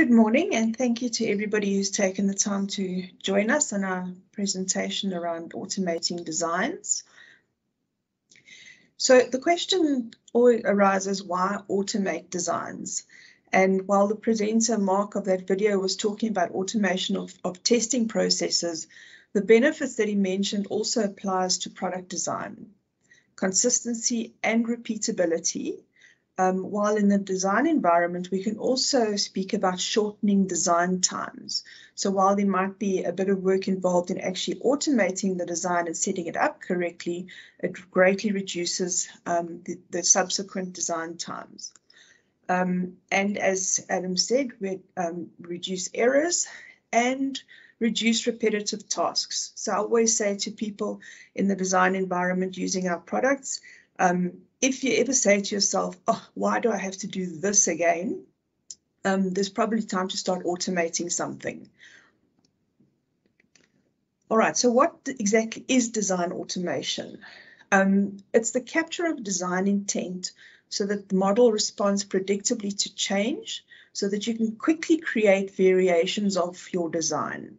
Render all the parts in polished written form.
Good morning, and thank you to everybody who's taken the time to join us on our presentation around automating designs. So the question always arises, why automate designs? And while the presenter, Mark, of that video was talking about automation of testing processes, the benefits that he mentioned also applies to product design, consistency and repeatability. While in the design environment, we can also speak about shortening design times. So while there might be a bit of work involved in actually automating the design and setting it up correctly, it greatly reduces the subsequent design times. And as Adam said, we reduce errors and reduce repetitive tasks. So I always say to people in the design environment using our products, if you ever say to yourself, oh, why do I have to do this again? There's probably time to start automating something. All right, so what exactly is design automation? It's the capture of design intent so that the model responds predictably to change so that you can quickly create variations of your design.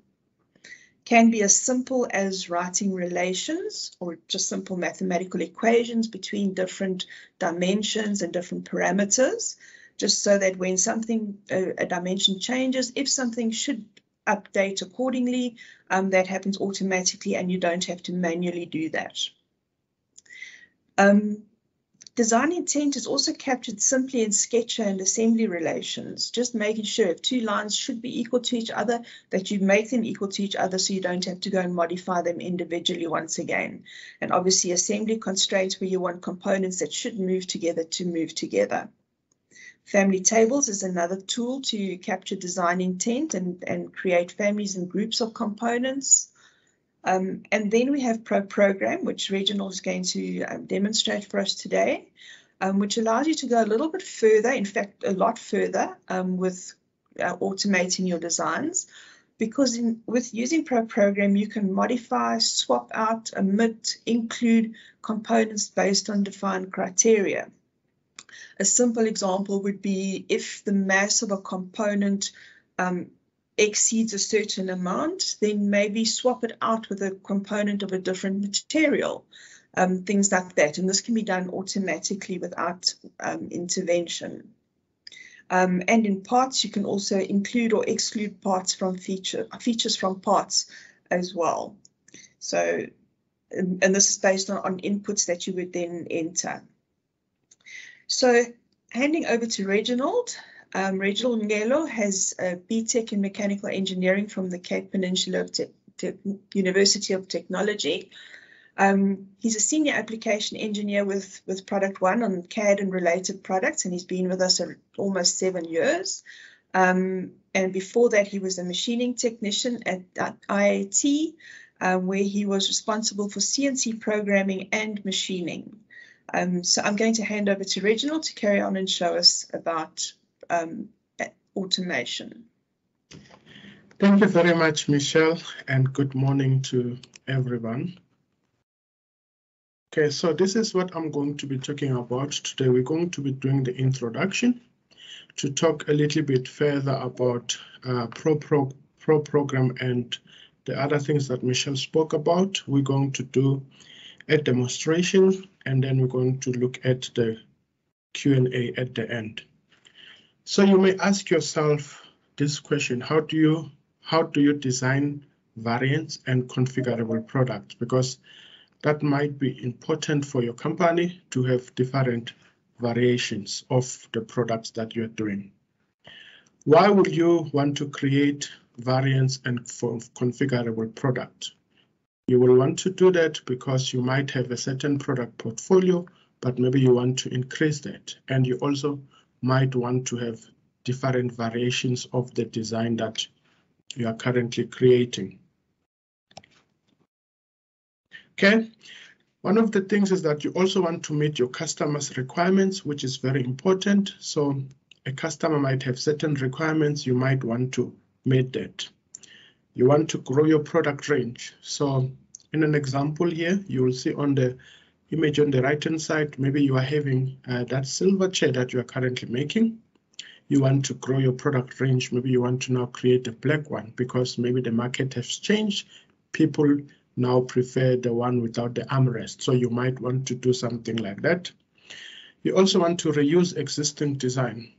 Can be as simple as writing relations or just simple mathematical equations between different dimensions and different parameters, just so that when something, a dimension changes, if something should update accordingly, that happens automatically and you don't have to manually do that. Design intent is also captured simply in sketcher and assembly relations, just making sure if two lines should be equal to each other, that you make them equal to each other so you don't have to go and modify them individually once again. And obviously assembly constraints where you want components that should move together to move together. Family tables is another tool to capture design intent and create families and groups of components. And then we have ProProgram, which Reginald is going to demonstrate for us today, which allows you to go a little bit further, in fact, a lot further with automating your designs, because with using ProProgram, you can modify, swap out, omit, include components based on defined criteria. A simple example would be if the mass of a component exceeds a certain amount, then maybe swap it out with a component of a different material, things like that. And this can be done automatically without intervention. And in parts, you can also include or exclude parts from features from parts as well. So, and this is based on inputs that you would then enter. So handing over to Reginald. Reginald Ngelo has a BTech in Mechanical Engineering from the Cape Peninsula University of Technology. He's a senior application engineer with Product One on CAD and related products, and he's been with us almost 7 years. And before that, he was a machining technician at IAT, where he was responsible for CNC programming and machining. So I'm going to hand over to Reginald to carry on and show us about automation. Thank you very much, Michelle, and good morning to everyone. Okay, so this is what I'm going to be talking about today. We're going to be doing the introduction to talk a little bit further about ProProgram and the other things that Michelle spoke about. We're going to do a demonstration, and then we're going to look at the Q&A at the end. So you may ask yourself this question: how do you design variants and configurable products? Because that might be important for your company to have different variations of the products that you're doing. Why would you want to create variants and configurable products? You will want to do that because you might have a certain product portfolio, but maybe you want to increase that, and you also might want to have different variations of the design that you are currently creating. Okay, one of the things is that you also want to meet your customers' requirements, which is very important. So a customer might have certain requirements, you might want to meet that. You want to grow your product range. So in an example here, you will see on the image on the right-hand side, maybe you are having that silver chair that you are currently making. you want to grow your product range. Maybe you want to now create a black one because maybe the market has changed. People now prefer the one without the armrest. So you might want to do something like that. You also want to reuse existing design.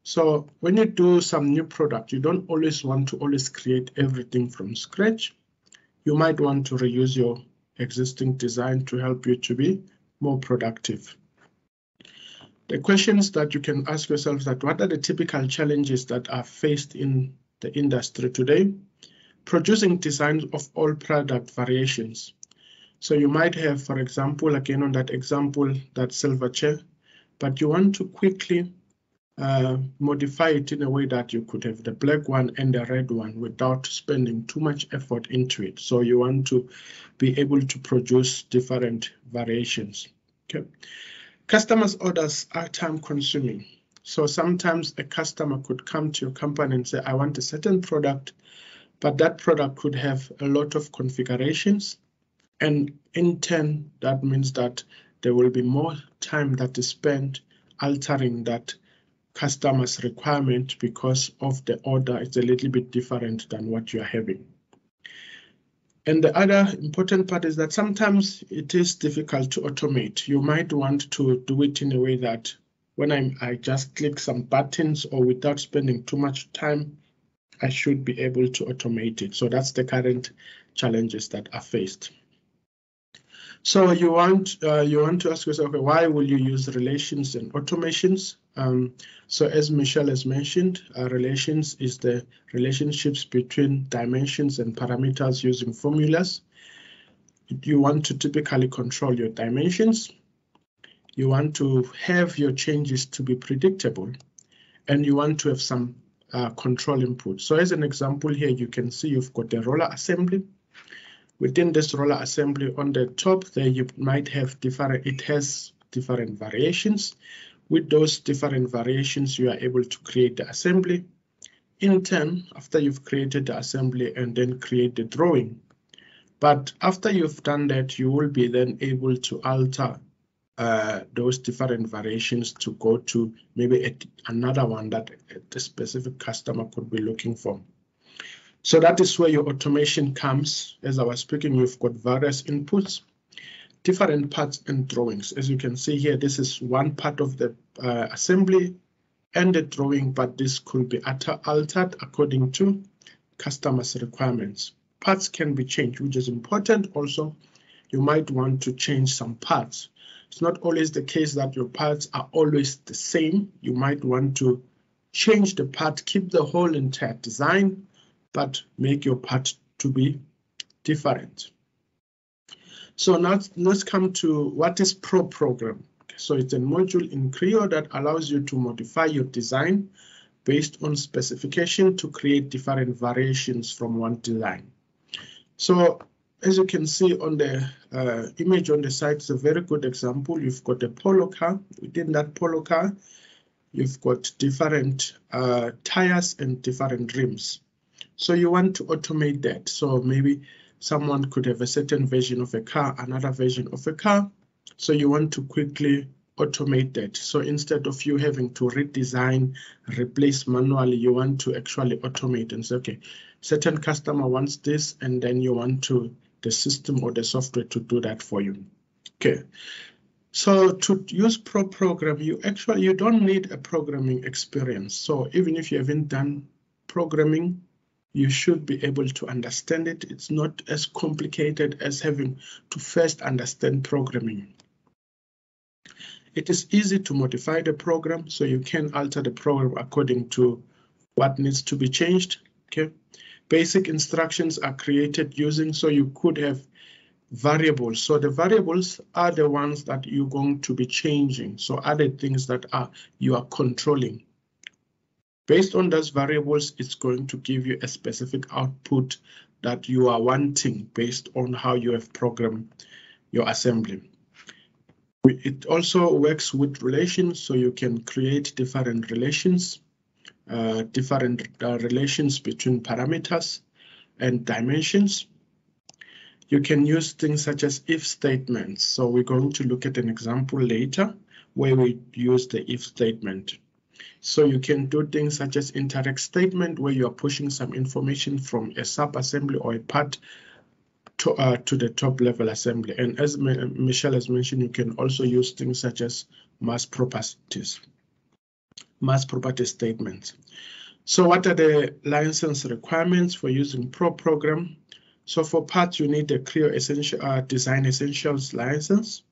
So when you do some new product, you don't always want to always create everything from scratch. You might want to reuse your existing design to help you to be more productive. The questions that you can ask yourself is that what are the typical challenges that are faced in the industry today? Producing designs of all product variations. So you might have, for example, again on that example, that silver chair, but you want to quickly modify it in a way that you could have the black one and the red one without spending too much effort into it. So you want to be able to produce different variations. Okay. Customers' orders are time consuming. So sometimes a customer could come to your company and say, I want a certain product, but that product could have a lot of configurations. And in turn, that means that there will be more time that is spent altering that customer's requirement because of the order is a little bit different than what you're having. And the other important part is that sometimes it is difficult to automate. You might want to do it in a way that when I just click some buttons or without spending too much time, I should be able to automate it. So that's the current challenges that are faced. So you want to ask yourself, okay, why will you use relations and automations? So as Michelle has mentioned, relations is the relationships between dimensions and parameters using formulas. You want to typically control your dimensions. You want to have your changes to be predictable, and you want to have some control input. So as an example here, you can see you've got a roller assembly. Within this roller assembly on the top there, you might have it has different variations. With those different variations, you are able to create the assembly. In turn, after you've created the assembly and then create the drawing. But after you've done that, you will be then able to alter those different variations to go to maybe another one that the specific customer could be looking for. So that is where your automation comes. As I was speaking, you've got various inputs, different parts and drawings. As you can see here, this is one part of the assembly and the drawing, but this could be altered according to customers' requirements. Parts can be changed, which is important. Also, you might want to change some parts. It's not always the case that your parts are always the same. You might want to change the part, keep the whole entire design, but make your part to be different. So now let's come to what is ProProgram. So it's a module in Creo that allows you to modify your design based on specification to create different variations from one design. So as you can see on the image on the side, it's a very good example. You've got a polo car. Within that polo car, you've got different tires and different rims. So you want to automate that. So maybe someone could have a certain version of a car, another version of a car. So you want to quickly automate that. So instead of you having to redesign, replace manually, you want to actually automate and say, okay, certain customer wants this, and then you want the system or the software to do that for you. Okay. So to use ProProgram, you don't need a programming experience. So even if you haven't done programming, you should be able to understand it. It's not as complicated as having to first understand programming. It is easy to modify the program, so you can alter the program according to what needs to be changed. Okay. Basic instructions are created using, so you could have variables. So the variables are the ones that you're going to be changing. So other things that you are controlling. Based on those variables, it's going to give you a specific output that you are wanting based on how you have programmed your assembly. It also works with relations, so you can create different relations, relations between parameters and dimensions. You can use things such as if statements. So we're going to look at an example later where we use the if statement. So you can do things such as indirect statement, where you are pushing some information from a sub-assembly or a part to the top level assembly. And as Michelle has mentioned, you can also use things such as mass property statements. So what are the license requirements for using ProProgram? So for parts, you need a Creo Design Essentials license.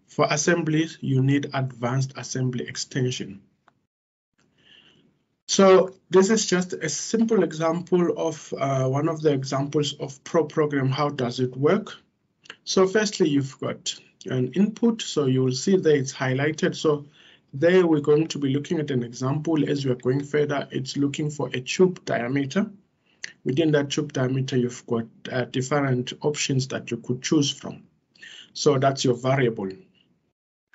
For assemblies, you need Advanced Assembly Extension. So this is just a simple example of one of the examples of ProProgram. How does it work? So firstly, you've got an input. So you will see there it's highlighted. So there we're going to be looking at an example. As we are going further, it's looking for a tube diameter. Within that tube diameter, you've got different options that you could choose from. So that's your variable.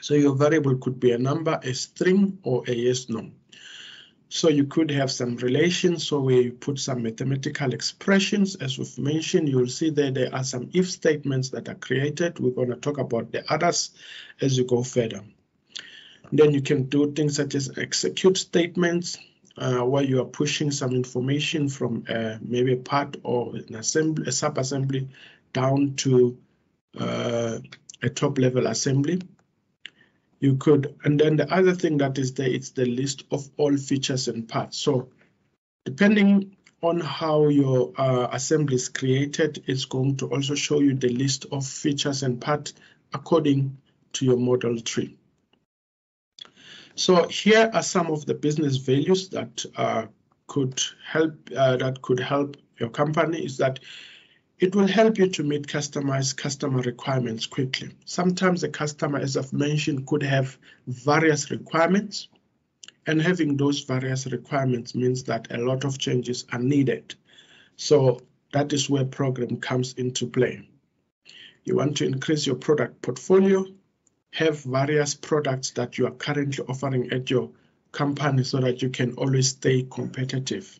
So your variable could be a number, a string, or a yes, no. So you could have some relations, so where you put some mathematical expressions. As we've mentioned, you'll see there are some if statements that are created. We're going to talk about the others as you go further. Then you can do things such as execute statements, where you are pushing some information from maybe a part or an assembly, a sub-assembly, down to a top-level assembly. You could, and then the other thing that is there, it's the list of all features and parts. So depending on how your assembly is created, it's going to also show you the list of features and parts according to your model tree. So here are some of the business values that could help your company. Is that it will help you to meet customized customer requirements quickly. Sometimes the customer, as I've mentioned, could have various requirements, and having those various requirements means that a lot of changes are needed. So that is where program comes into play. You want to increase your product portfolio, have various products that you are currently offering at your company so that you can always stay competitive.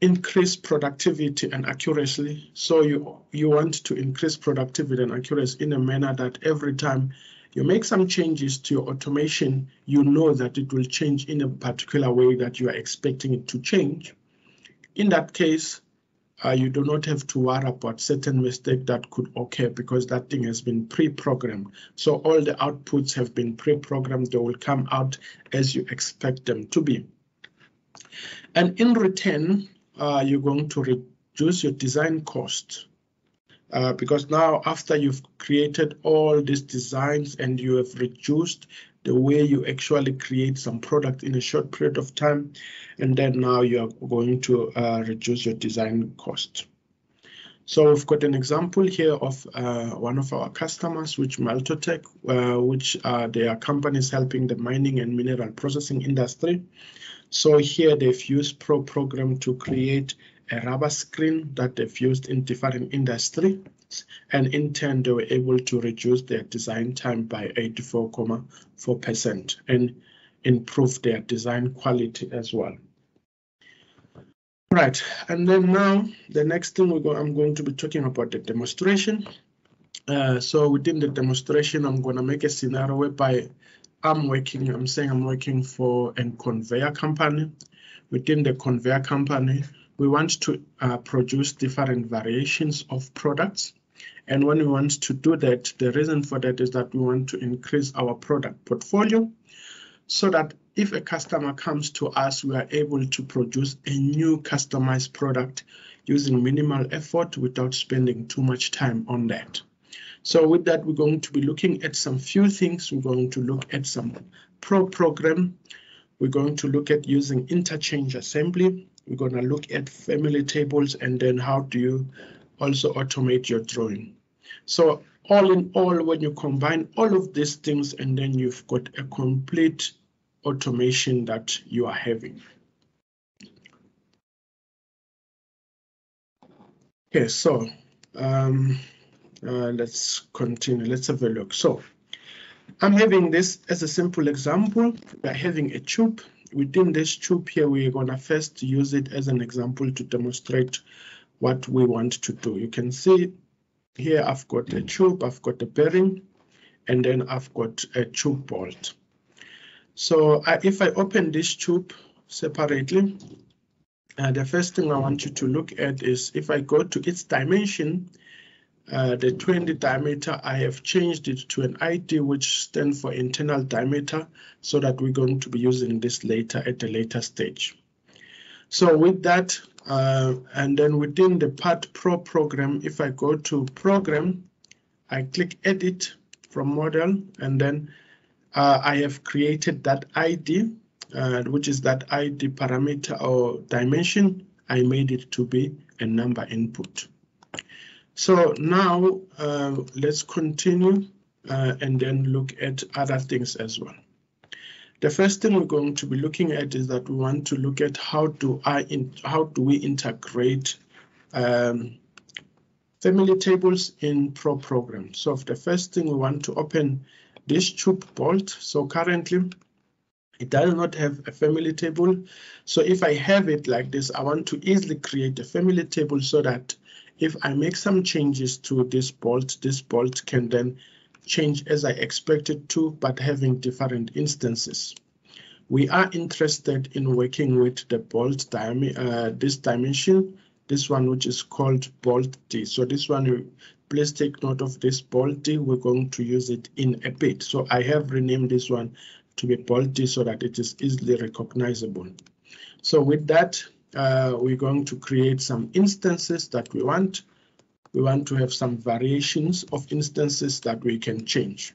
Increase productivity and accuracy. So you want to increase productivity and accuracy in a manner that every time you make some changes to your automation, you know that it will change in a particular way that you are expecting it to change. In that case, you do not have to worry about certain mistakes that could occur because that thing has been pre-programmed. So all the outputs have been pre-programmed. They will come out as you expect them to be. And in return, you're going to reduce your design cost because now after you've created all these designs and you have reduced the way you actually create some product in a short period of time, and then now you're going to reduce your design cost. So we've got an example here of one of our customers, which Maltotech, which they are companies helping the mining and mineral processing industry. So here they've used ProProgram to create a rubber screen that they've used in different industries, and in turn they were able to reduce their design time by 84.4% and improve their design quality as well. Right, and then now the next thing I'm going to be talking about the demonstration. So within the demonstration, I'm going to make a scenario whereby I'm working for a conveyor company. Within the conveyor company, we want to produce different variations of products. And when we want to do that, the reason for that is that we want to increase our product portfolio so that if a customer comes to us, we are able to produce a new customized product using minimal effort without spending too much time on that. So with that, we're going to be looking at some few things. We're going to look at some ProProgram. We're going to look at using interchange assembly. We're going to look at family tables, and then how do you also automate your drawing. So all in all, when you combine all of these things, and then you've got a complete automation that you are having. Okay, so let's continue. Let's have a look. So I'm having this as a simple example. We're having a tube. Within this tube here, we're going to first use it as an example to demonstrate what we want to do. You can see here I've got a tube, I've got a bearing, and then I've got a tube bolt. So if I open this tube separately, the first thing I want you to look at is if I go to its dimension, the 20 diameter, I have changed it to an ID which stands for internal diameter, so that we're going to be using this later at a later stage. So with that, and then within the part ProProgram, if I go to Program, I click Edit from Model, and then I have created that ID, which is that ID parameter or dimension. I made it to be a number input. So now let's continue and then look at other things as well. The first thing we're going to be looking at is that we want to look at how do we integrate family tables in ProProgram. So the first thing we want to open this tube bolt. So currently it does not have a family table. So if I have it like this, I want to easily create a family table so that if I make some changes to this bolt can then change as I expect it to, but having different instances. We are interested in working with the bolt this dimension, this one which is called bolt D. So this one, please take note of this bolt D. We're going to use it in a bit. So I have renamed this one to be bolt D so that it is easily recognizable. So with that, we're going to create some instances that we want. We want to have some variations of instances that we can change.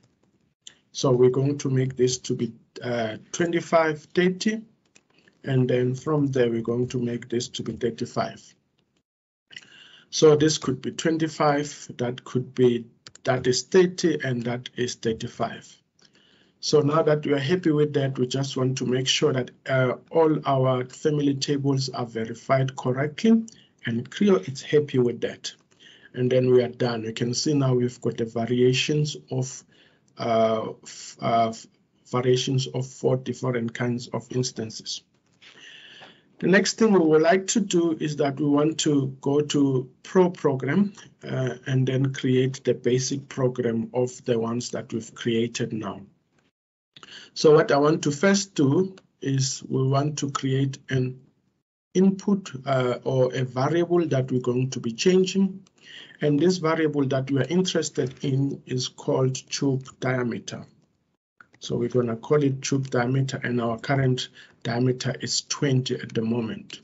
So we're going to make this to be 25, 30, and then from there we're going to make this to be 35. So this could be 25, that is 30, and that is 35. So now that we are happy with that, we just want to make sure that all our family tables are verified correctly, and Creo is happy with that. And then we are done. You can see now we've got the variations of 4 different kinds of instances. The next thing we would like to do is that we want to go to ProProgram and then create the basic program of the ones that we've created now. So what I want to first do is we want to create an input or a variable that we're going to be changing. And this variable that we are interested in is called tube diameter. So we're going to call it tube diameter, and our current diameter is 20 at the moment.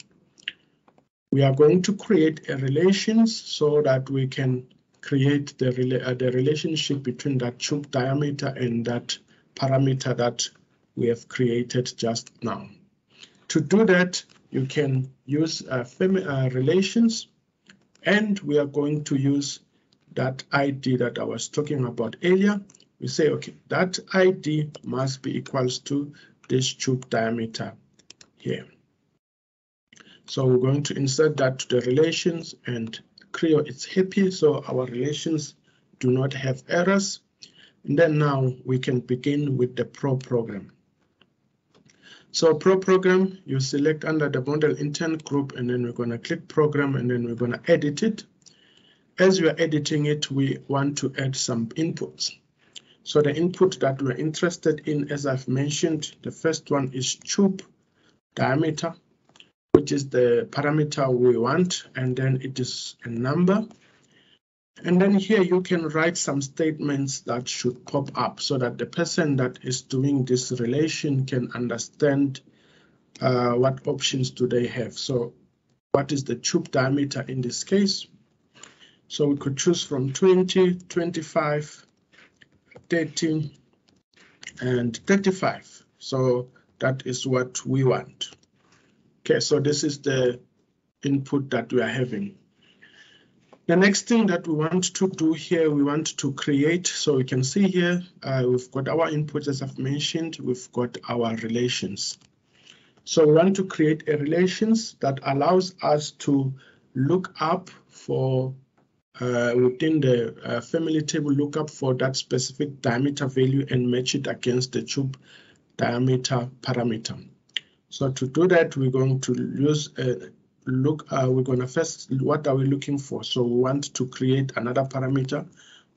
We are going to create a relations so that we can create the relationship between that tube diameter and that parameter that we have created just now. To do that, you can use relations, and we are going to use that ID that I was talking about earlier. We say, okay, that ID must be equals to this tube diameter here. So we're going to insert that to the relations, and Creo is happy, so our relations do not have errors. And then now we can begin with the ProProgram. So ProProgram, you select under the model intent group, and then we're going to click program, and then we're going to edit it. As we are editing it, we want to add some inputs. So the input that we're interested in, as I've mentioned, the first one is tube diameter, which is the parameter we want, and then it is a number. And then here you can write some statements that should pop up so that the person that is doing this relation can understand what options do they have. So what is the tube diameter in this case? So we could choose from 20, 25, 30, and 35. So that is what we want. Okay, so this is the input that we are having. The next thing that we want to do here, we want to create, so we can see here, we've got our inputs as I've mentioned, we've got our relations. So we want to create a relations that allows us to look up for, within the family table, look up for that specific diameter value and match it against the tube diameter parameter. So to do that, we're going to use we're going to first, what are we looking for? So we want to create another parameter,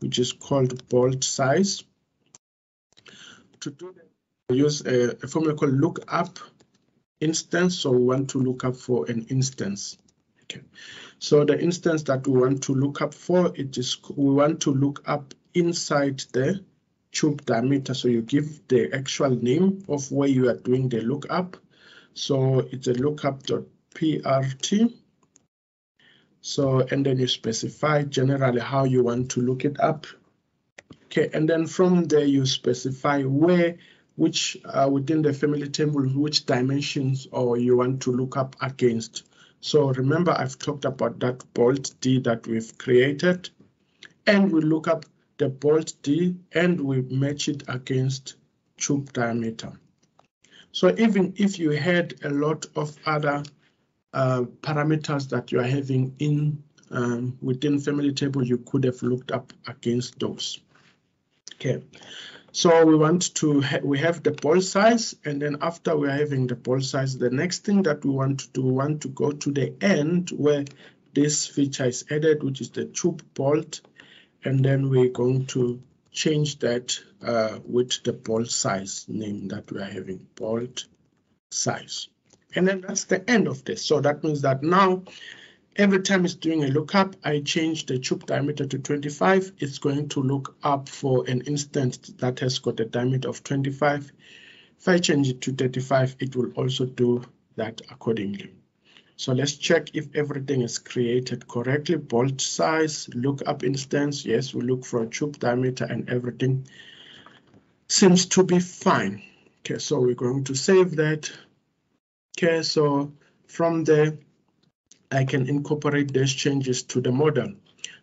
which is called bolt size. To do that, use a formula called lookup instance. So we want to look up for an instance. Okay. So the instance that we want to look up for, we want to look up inside the tube diameter. So you give the actual name of where you are doing the lookup. So it's a lookup.prt. So, and then you specify generally how you want to look it up. Okay, and then from there you specify which within the family table, which dimensions or you want to look up against. So remember, I've talked about that bolt D that we've created, and we look up the bolt D and we match it against tube diameter. So even if you had a lot of other parameters that you are having in within family table, you could have looked up against those. Okay, so we have the bolt size, and then after we're having the bolt size, the next thing that we want to do, we want to go to the end where this feature is added, which is the tube bolt, and then we're going to change that with the bolt size name that we are having, bolt size. And then that's the end of this. So that means that now every time it's doing a lookup, I change the tube diameter to 25. It's going to look up for an instance that has got a diameter of 25. If I change it to 35, it will also do that accordingly. So let's check if everything is created correctly. Bolt size, lookup instance. Yes, we look for a tube diameter and everything seems to be fine. Okay, so we're going to save that. Okay, so from there, I can incorporate these changes to the model.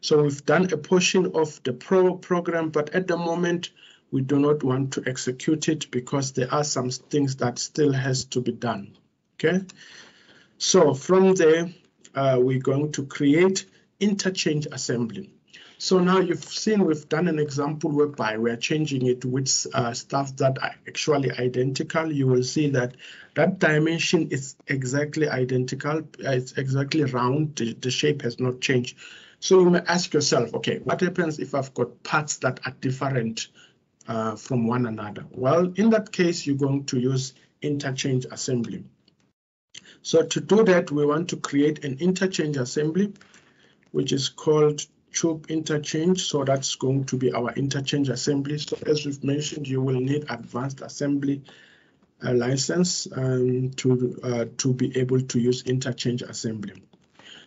So we've done a portion of the program, but at the moment, we do not want to execute it because there are some things that still has to be done. Okay, so from there, we're going to create interchange assembly. So now you've seen we've done an example whereby we're changing it with stuff that are actually identical. You will see that that dimension is exactly identical. It's exactly round. The shape has not changed. So you may ask yourself, okay, what happens if I've got parts that are different from one another? Well, in that case, you're going to use interchange assembly. So to do that, we want to create an interchange assembly, which is called tube interchange. So that's going to be our interchange assembly. So as we've mentioned, you will need advanced assembly license to be able to use interchange assembly.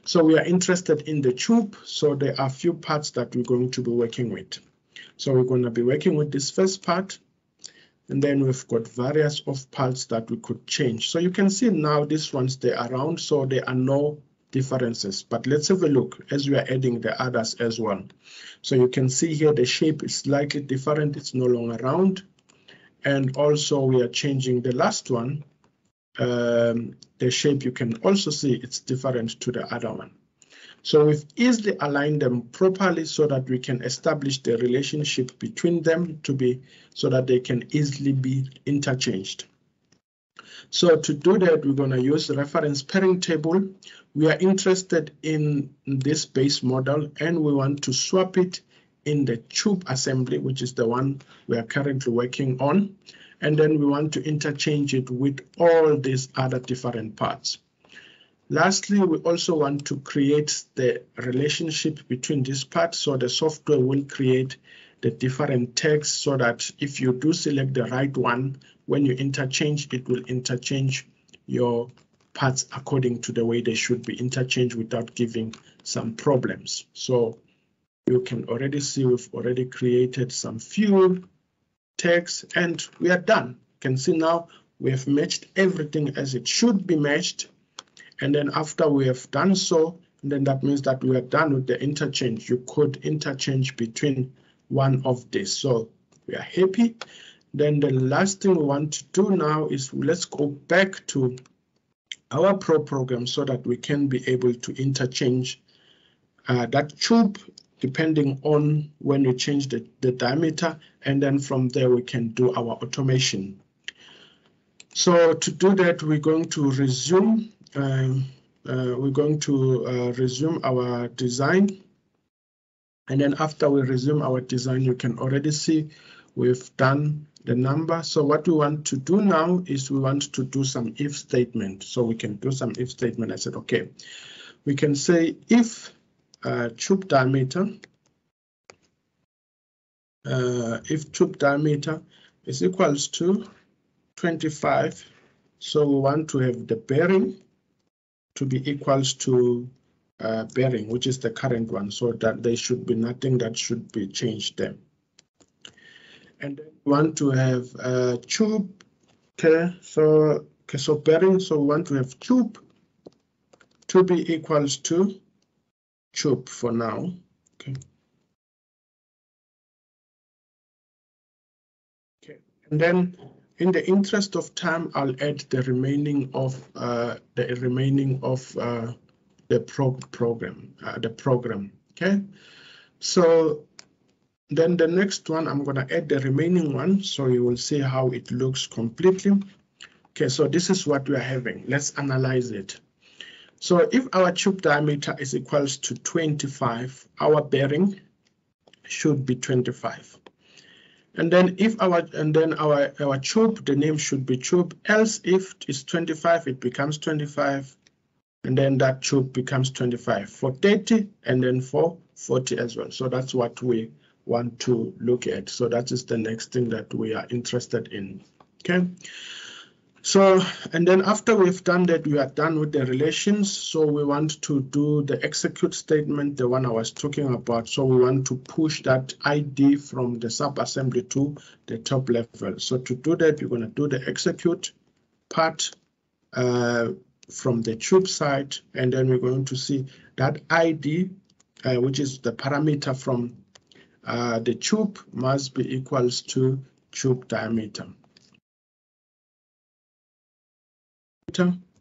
So we are interested in the tube. So there are a few parts that we're going to be working with. So we're going to be working with this first part. And then we've got various of parts that we could change. So you can see now these ones, they are round, so there are no differences. But let's have a look as we are adding the others as well. So you can see here the shape is slightly different. It's no longer round. And also we are changing the last one. The shape, you can also see it's different to the other one. So we've easily aligned them properly so that we can establish the relationship between them so that they can easily be interchanged. So to do that, we're going to use the reference pairing table. We are interested in this base model and we want to swap it in the tube assembly, which is the one we are currently working on. And then we want to interchange it with all these other different parts. Lastly, we also want to create the relationship between these parts. So the software will create the different tags so that if you do select the right one, when you interchange, it will interchange your parts according to the way they should be interchanged without giving some problems. So you can already see we've already created some few tags and we are done. You can see now we have matched everything as it should be matched. And then after we have done so, then that means that we are done with the interchange. You could interchange between one of these. So we are happy. Then the last thing we want to do now is let's go back to our ProProgram so that we can be able to interchange that tube depending on when you change the diameter. And then from there, we can do our automation. So to do that, we're going to resume. Resume our design. And then after we resume our design, you can already see we've done the number. So what we want to do now is we want to do some if statement. So we can do some if statement. I said, okay, we can say if tube diameter, is equals to 25. So we want to have the bearing to be equals to bearing, which is the current one, so that there should be nothing that should be changed there. And then we want to have tube. Okay, so bearing. So we want to have tube to be equals to tube for now. Okay. Okay, and then in the interest of time, I'll add the remaining of the program. Okay, so then the next one, I'm going to add the remaining one, so you will see how it looks completely. Okay, so this is what we are having. Let's analyze it. So if our tube diameter is equals to 25, our bearing should be 25. And then if our tube, the name should be tube. Else if it's 25, it becomes 25. And then that tube becomes 25 for 30 and then for 40 as well. So that's what we want to look at. So that is the next thing that we are interested in. Okay. So, and then after we've done that, we are done with the relations. So we want to do the execute statement, the one I was talking about. So we want to push that ID from the sub-assembly to the top level. So to do that, you're going to do the execute part from the tube side, and then we're going to see that ID, which is the parameter from the tube, must be equals to tube diameter.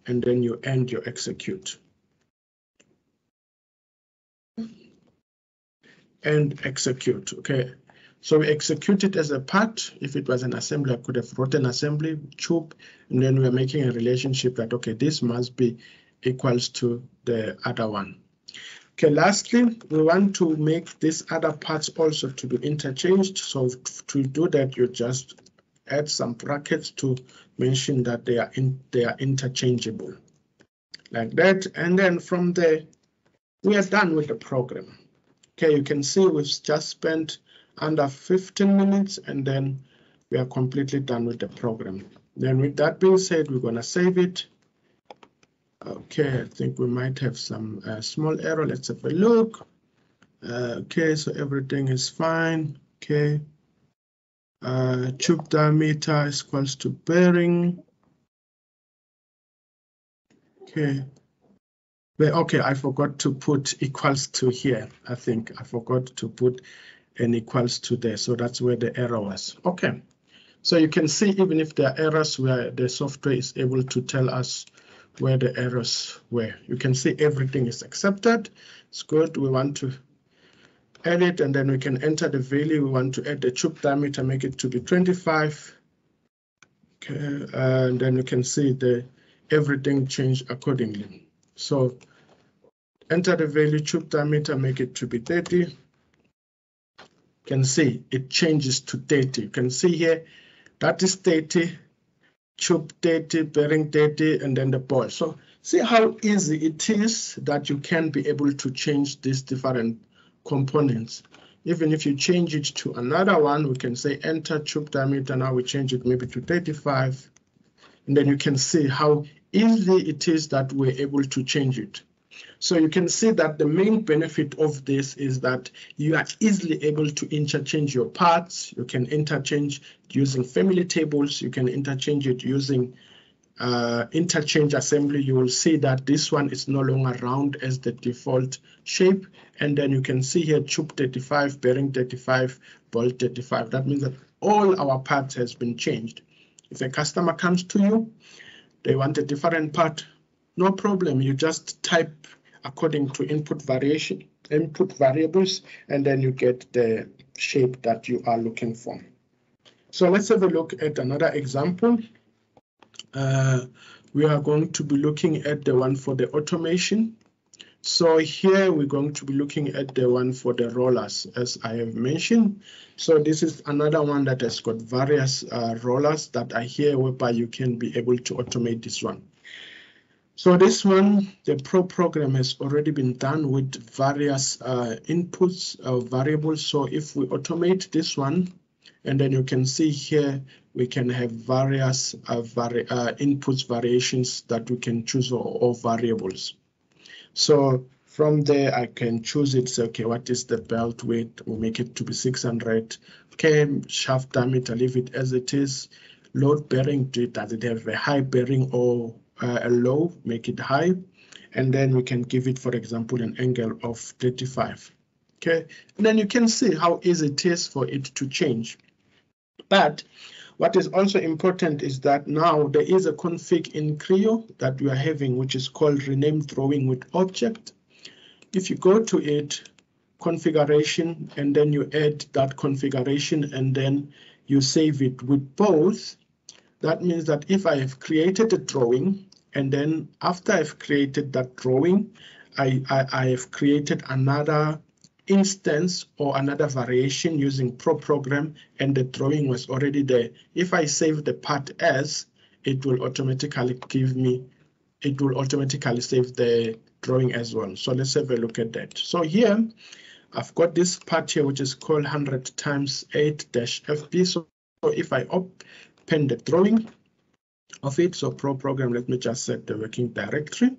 And then you end your execute. And execute, okay. So we execute it as a part. If it was an assembly, I could have wrote an assembly tube, and then we're making a relationship that, okay, this must be equals to the other one. Okay, lastly, we want to make these other parts also to be interchanged. So to do that, you just add some brackets to mention that they are interchangeable, like that. And then from there, we are done with the program. Okay, you can see we've just spent under 15 minutes, and then we are completely done with the program. Then with that being said, we're gonna save it. Okay, I think we might have some small error. Let's have a look. Okay, so everything is fine. Okay. Tube diameter is equals to bearing. Okay. But okay, I forgot to put equals to here. I think I forgot to put an equals to there. So that's where the error was. Okay. So you can see even if there are errors, where the software is able to tell us where the errors were. You can see everything is accepted. It's good. We want to edit, and then we can enter the value. We want to add the tube diameter, make it to be 25. Okay, and then you can see everything changed accordingly. So enter the value, tube diameter, make it to be 30. You can see it changes to 30. You can see here that is 30, tube 30, bearing 30, and then the ball. So see how easy it is that you can be able to change these different components. Even if you change it to another one, we can say enter tube diameter. Now we change it maybe to 35. And then you can see how easy it is that we're able to change it. So you can see that the main benefit of this is that you are easily able to interchange your parts. You can interchange using family tables. You can interchange it using interchange assembly. You will see that this one is no longer round as the default shape. And then you can see here tube 35, bearing 35, ball 35. That means that all our parts has been changed. If a customer comes to you, they want a different part, no problem. You just type according to input variables, and then you get the shape that you are looking for. So let's have a look at another example. We are going to be looking at the one for the automation. So here we're going to be looking at the one for the rollers, as I have mentioned. So this is another one that has got various rollers that are here, whereby you can be able to automate this one. So this one, the ProProgram has already been done with various inputs variables. So if we automate this one, and then you can see here, we can have various inputs variations that we can choose, or variables. So from there, I can choose it. So, okay, what is the belt weight? We'll make it to be 600. Okay, shaft diameter, leave it as it is. Load bearing, does it have a high bearing or a low? Make it high. And then we can give it, for example, an angle of 35. Okay, and then you can see how easy it is for it to change. But what is also important is that now there is a config in Creo that we are having, which is called rename drawing with object. If you go to it, configuration, and then you add that configuration, and then you save it with both, that means that if I have created a drawing, and then after I've created that drawing, I have created another instance or another variation using ProProgram, and the drawing was already there. If I save the part as, it will automatically save the drawing as well. So let's have a look at that. So here I've got this part here, which is called 100 times 8-FP. So if I open the drawing of it, so ProProgram, let me just set the working directory.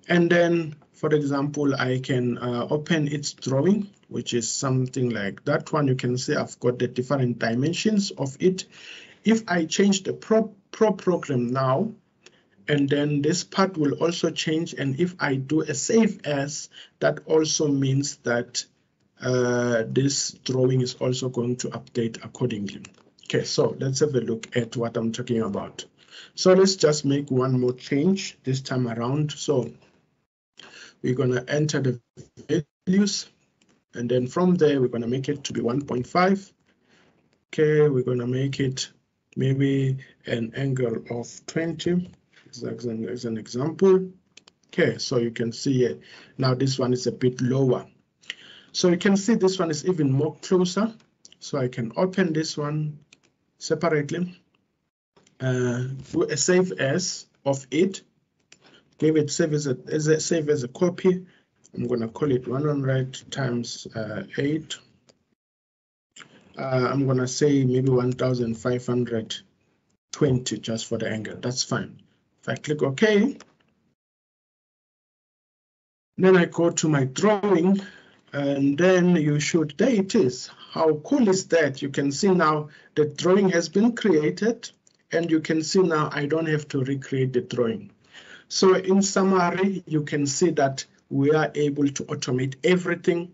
And then, for example, I can open its drawing, which is something like that one. You can see I've got the different dimensions of it. If I change the ProProgram now, and then this part will also change. And if I do a save as, that also means that this drawing is also going to update accordingly. Okay, so let's have a look at what I'm talking about. So let's just make one more change this time around. So we're going to enter the values, and then from there, we're going to make it to be 1.5. Okay, we're going to make it maybe an angle of 20 as an example. Okay, so you can see here, now this one is a bit lower. So you can see this one is even more closer. So I can open this one separately, do a save as of it. Give it save as a copy. I'm going to call it 100 times 8. I'm going to say maybe 1520 just for the angle. That's fine. If I click OK, then I go to my drawing, and then there it is. How cool is that? You can see now the drawing has been created, and you can see now I don't have to recreate the drawing. So in summary, you can see that we are able to automate everything.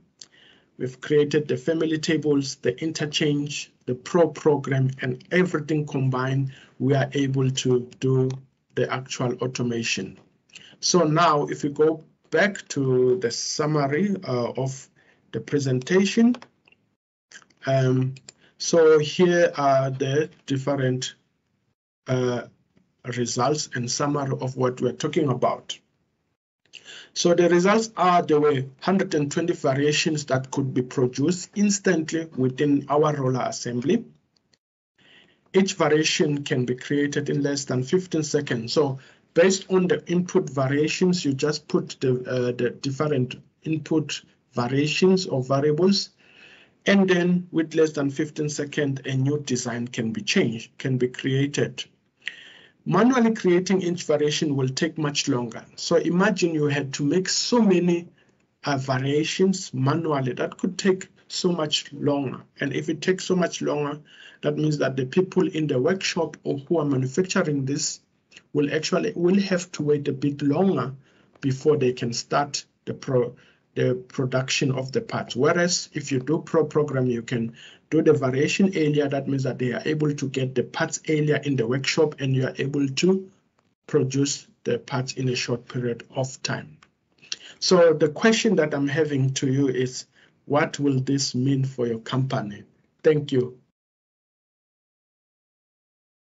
We've created the family tables, the interchange, the ProProgram, and everything combined. We are able to do the actual automation. So now if we go back to the summary of the presentation, so here are the different results and summary of what we're talking about. So the results are there were 120 variations that could be produced instantly within our roller assembly. Each variation can be created in less than 15 seconds. So based on the input variations, you just put the different input variations or variables, and then with less than 15 seconds, a new design can be changed, can be created. Manually creating each variation will take much longer. So imagine you had to make so many variations manually. That could take so much longer. And if it takes so much longer, that means that the people in the workshop or who are manufacturing this will have to wait a bit longer before they can start the production of the parts. Whereas if you do ProProgram, you can do the variation earlier. That means that they are able to get the parts earlier in the workshop, and you are able to produce the parts in a short period of time. So the question that I'm having to you is, what will this mean for your company? Thank you.